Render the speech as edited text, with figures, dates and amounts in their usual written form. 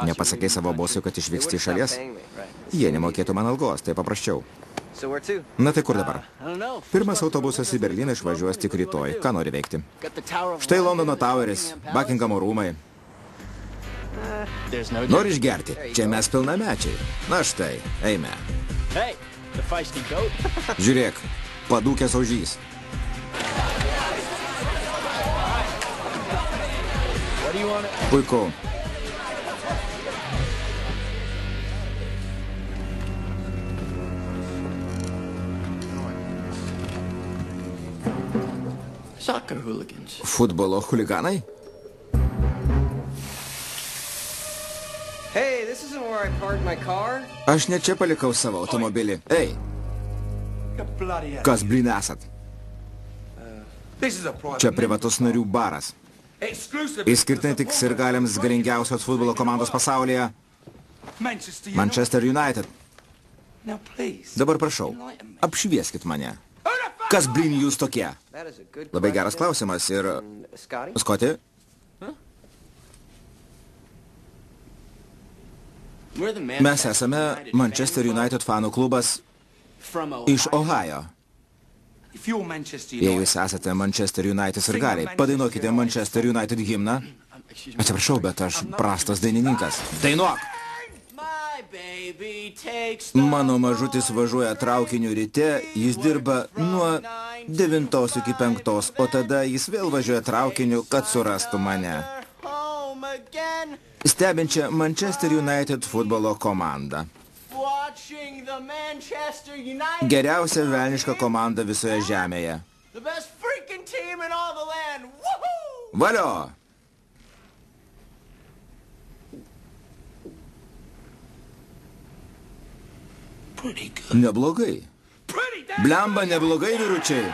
Nepasakei savo bosui, kad išvyksti iš šalies? Jie nemokėtų man algos, tai paprasčiau. Na tai kur dabar? Pirmas autobusas į Berliną išvažiuos tik rytoj. Ką nori veikti? Štai Londono Toweris, Buckingamo rūmai. Nori išgerti? Čia mes pilnamečiai. Na štai, eime. Žiūrėk, padūkęs ožys. Puiku. Futbolo chuliganai? Aš ne čia palikau savo automobilį. Ei! Kas blin esat? Čia privatus narių baras. Išskirtinai tik sirgaliams galingiausios futbolo komandos pasaulyje Manchester United. Dabar prašau, apšvieskit mane. Kas blin jūs tokie? Labai geras klausimas ir... Skoti? Mes esame Manchester United fanų klubas iš Ohajo. Jei jūs esate Manchester United sirgaliai, padainuokite Manchester United himną. Atsiprašau, bet aš prastas dainininkas. Dainuok! Mano mažutis važiuoja traukiniu ryte, jis dirba nuo 9 iki 5, o tada jis vėl važiuoja traukiniu, kad surastų mane. Stebinčią Manchester United futbolo komandą. Geriausia velniška komanda visoje žemėje. Valio! Neblogai. Blemba, neblogai, vyručiai.